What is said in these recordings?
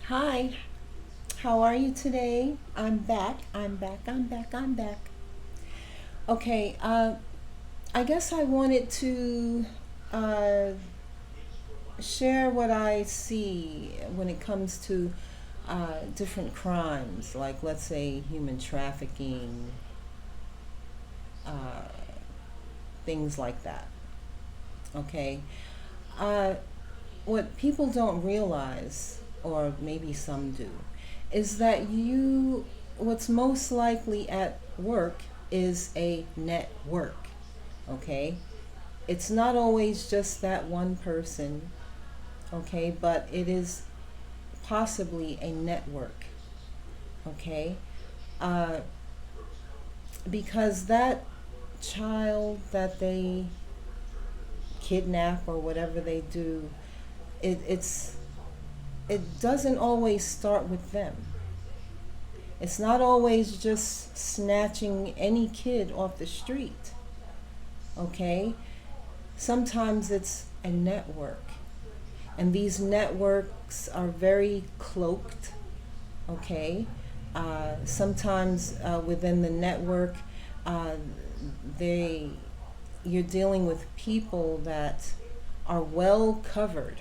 Hi, how are you today? I'm back. I'm back. Okay, I guess I wanted to uh, share what I see when it comes to different crimes, like let's say human trafficking, uh, things like that. Okay, uh, what people don't realize, or maybe some do, is that what's most likely at work is a network. Okay? It's not always just that one person, okay, but it is possibly a network, okay? Uh, because that child that they kidnap or whatever they do, it's it doesn't always start with them. It's not always just snatching any kid off the street, okay? Sometimes it's a network. And these networks are very cloaked, okay? Sometimes within the network, uh, they you're dealing with people that are well covered,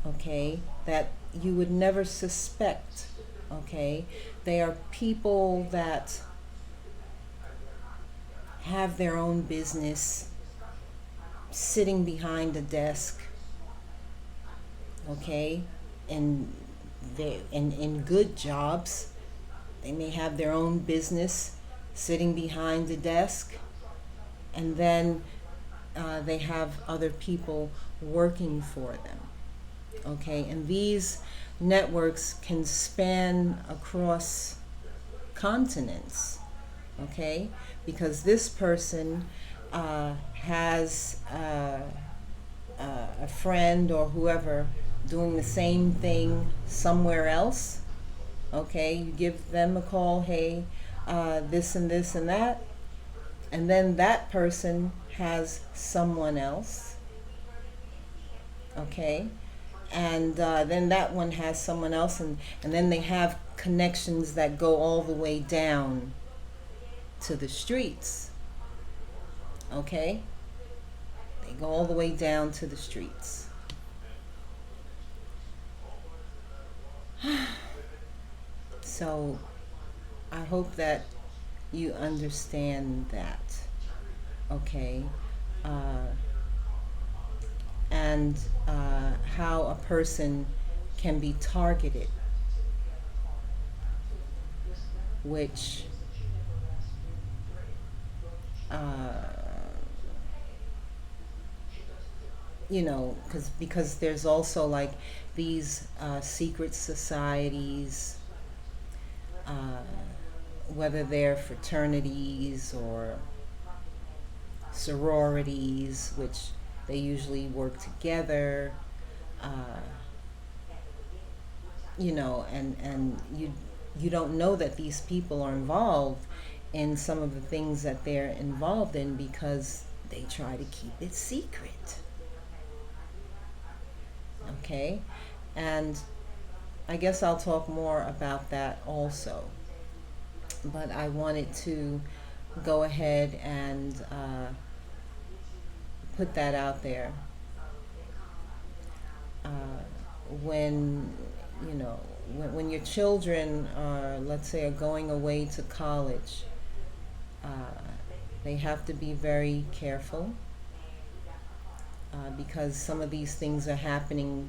okay? That you would never suspect, okay? They are people that have their own business, sitting behind a desk, okay? And they in good jobs. They may have their own business, sitting behind a desk, and then they have other people working for them, okay? And these networks can span across continents, okay? Because this person has a friend or whoever doing the same thing somewhere else, okay? You give them a call, hey, this and this and that, and then that person has someone else, okay? And then that one has someone else, and then they have connections that go all the way down to the streets, okay? They go all the way down to the streets. So I hope that you understand that, okay? Uh, and how a person can be targeted, which uh, because there's also like these secret societies, uh, whether they're fraternities or sororities, which they usually work together, uh, and you don't know that these people are involved in some of the things that they're involved in because they try to keep it secret. Okay? And I guess I'll talk more about that also. But I wanted to go ahead and put that out there. Uh, when, when your children are, let's say, are going away to college, uh, they have to be very careful because some of these things are happening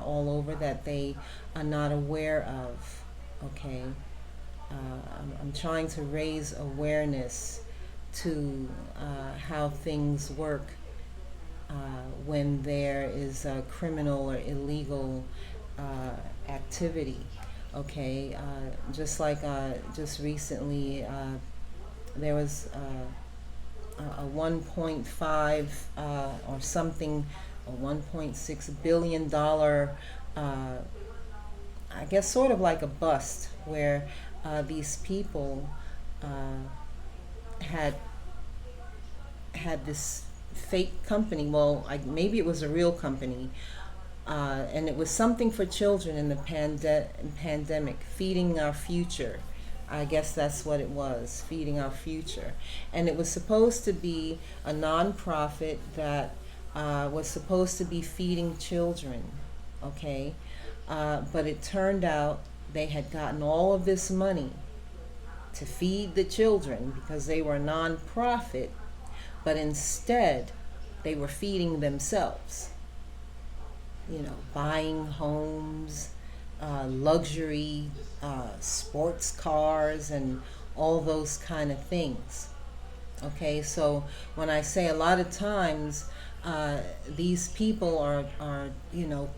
all over that they are not aware of. Okay, I'm trying to raise awareness to how things work uh, when there is a criminal or illegal activity. Okay, just like just recently, there was a 1.5 or something, a 1.6 billion dollar, I guess, sort of like a bust, where these people had had this fake company. Well, maybe it was a real company, And it was something for children in the pandemic, feeding our future. I guess that's what it was, feeding our future. And it was supposed to be a nonprofit that was supposed to be feeding children, okay? But it turned out they had gotten all of this money to feed the children because they were a nonprofit, but instead they were feeding themselves, buying homes, luxury sports cars, and all those kind of things. Okay, so when I say a lot of times these people are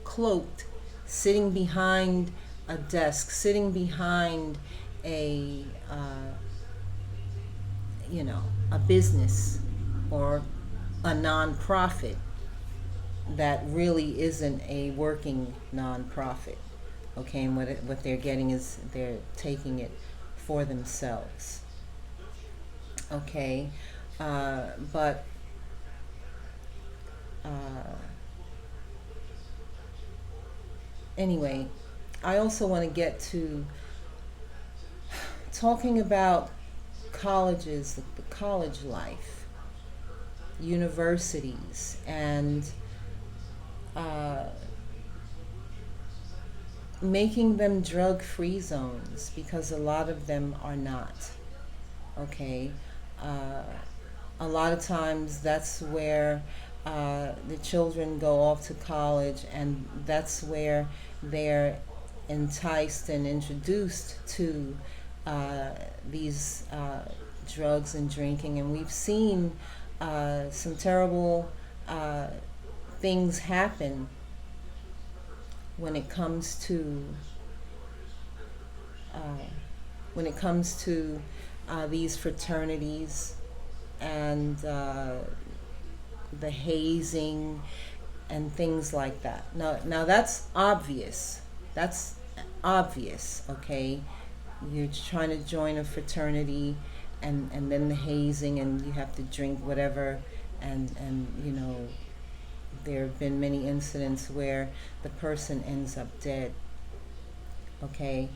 cloaked, sitting behind a desk, sitting behind a a business or a nonprofit that really isn't a working nonprofit. Okay, and what they're getting is they're taking it for themselves. Okay, but uh, anyway, I also want to get to talking about colleges, the college life, universities, and uh, making them drug-free zones, because a lot of them are not. Okay, uh, a lot of times that's where the children go off to college, and that's where they're enticed and introduced to uh, these drugs and drinking. And we've seen some terrible uh, things happen when it comes to uh, these fraternities and the hazing and things like that. Now that's obvious. That's obvious. Okay, you're trying to join a fraternity, and then the hazing, and you have to drink whatever, and there have been many incidents where the person ends up dead. Okay,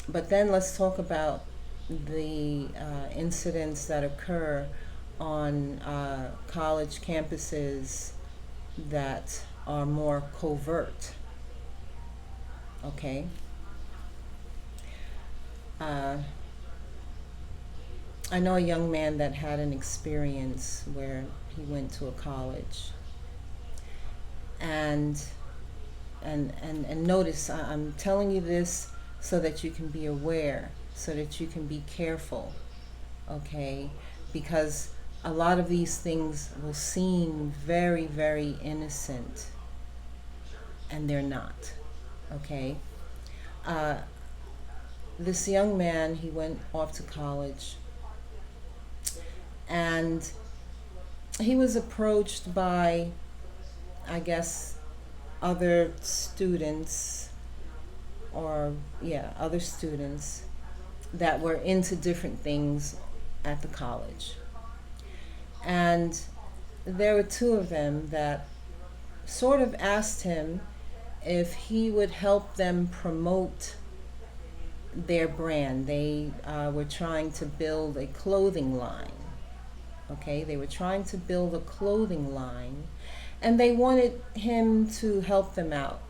but then let's talk about the incidents that occur on college campuses that are more covert. Okay. Uh, I know a young man that had an experience where he went to a college, and and notice, I'm telling you this so that you can be aware, so that you can be careful. Okay, because a lot of these things will seem very, very innocent, and they're not. Okay, uh, this young man, he went off to college, and he was approached by, I guess, other students, or yeah, other students that were into different things at the college. And there were two of them that sort of asked him if he would help them promote their brand. They were trying to build a clothing line. Okay, they were trying to build a clothing line, and they wanted him to help them out.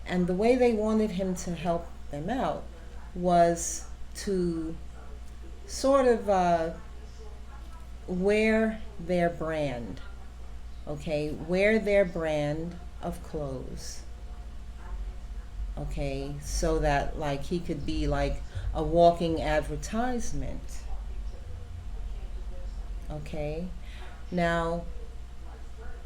And the way they wanted him to help them out was to sort of wear their brand. Okay, wear their brand of clothes. Okay, so that like he could be like a walking advertisement. Okay, now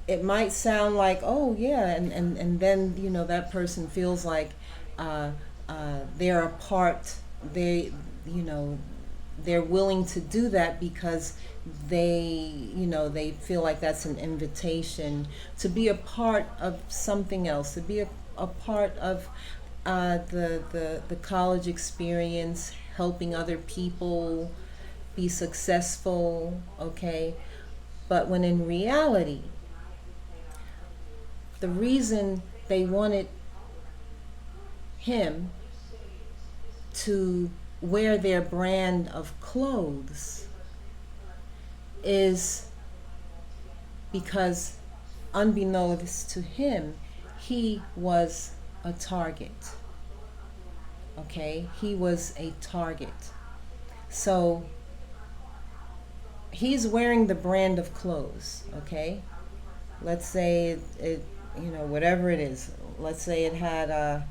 it might sound like, oh yeah, and then that person feels like they're a part, you know they're willing to do that because they feel like that's an invitation to be a part of something else, to be a part of the college experience, helping other people be successful. Okay, but when in reality, the reason they wanted him to wear their brand of clothes is because, unbeknownst to him, he was a target. Okay? He was a target. So he's wearing the brand of clothes. Okay? Let's say it whatever it is. Let's say it had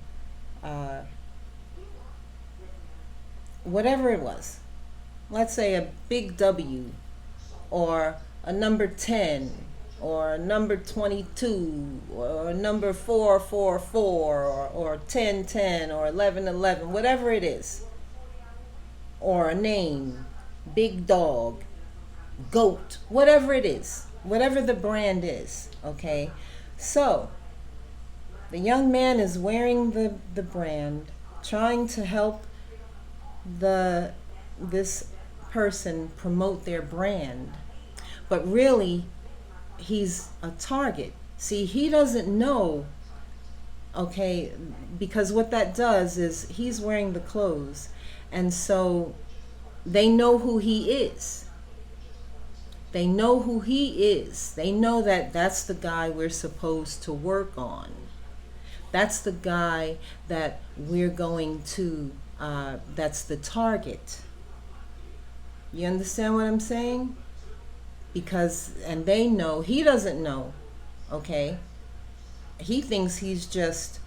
whatever it was. Let's say a big W, or a number 10, or a number 22, or a number 444, or 1010, or 1111, whatever it is. Or a name, big dog, goat, whatever it is, whatever the brand is. Okay? So the young man is wearing the brand, trying to help this person promote their brand, but really he's a target. See, he doesn't know. Okay, because what that does is he's wearing the clothes, and so they know who he is. They know who he is. They know that that's the guy we're supposed to work on. That's the guy that we're going to, that's the target. You understand what I'm saying? Because, and they know, he doesn't know, okay? He thinks he's just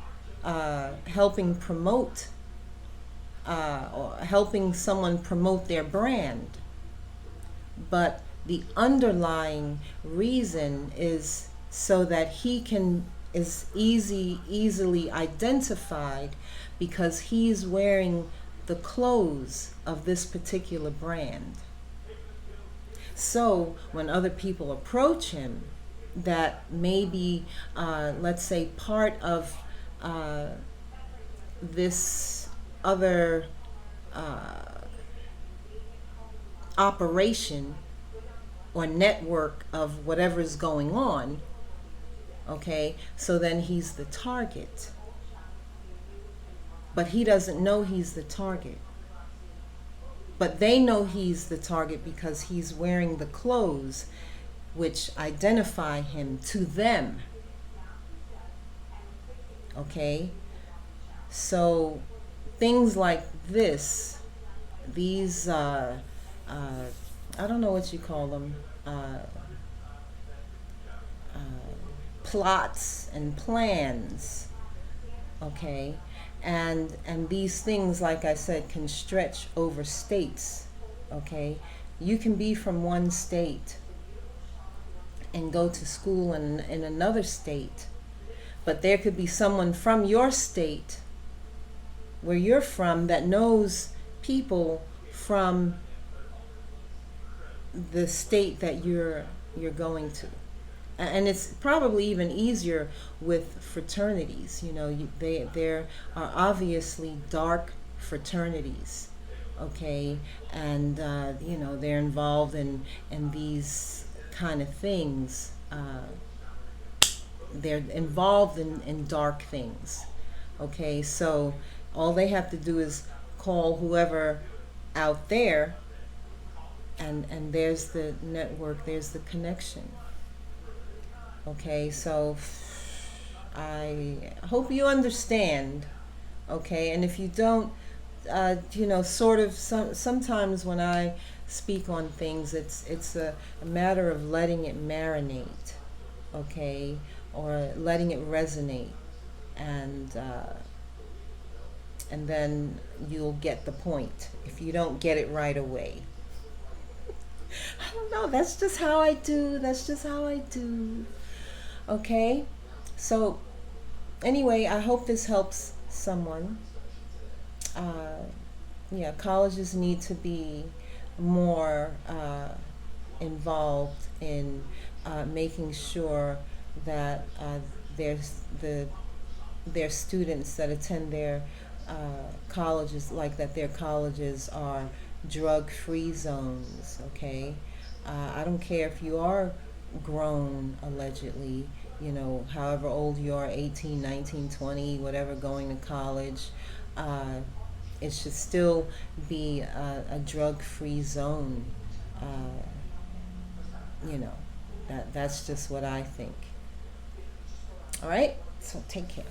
helping promote, or helping someone promote their brand. But the underlying reason is so that he is easily identified, because he's wearing the clothes of this particular brand. So when other people approach him that may be, let's say, part of this other operation or network of whatever's going on, okay, so then he's the target. But he doesn't know he's the target. But they know he's the target because he's wearing the clothes which identify him to them. Okay? So things like these I don't know what you call them, plots and plans, okay? And these things, like I said, can stretch over states, okay? You can be from one state and go to school in another state, but there could be someone from your state where you're from that knows people from the state that you're going to. And it's probably even easier with fraternities. There are obviously dark fraternities, okay, and they're involved in these kind of things. They're involved in dark things, okay. So all they have to do is call whoever out there, and there's the network, there's the connection. Okay, so I hope you understand, okay? And if you don't, sometimes when I speak on things, it's a matter of letting it marinate, okay? Or letting it resonate, and then you'll get the point if you don't get it right away. I don't know, that's just how I do. Okay, so anyway, I hope this helps someone. Colleges need to be more involved in making sure that their students that attend their colleges, like that their colleges are drug-free zones, okay? I don't care if you are grown, allegedly, however old you are, 18, 19, 20, whatever, going to college. Uh, it should still be a drug-free zone. Uh, you know, that's just what I think. All right, so take care.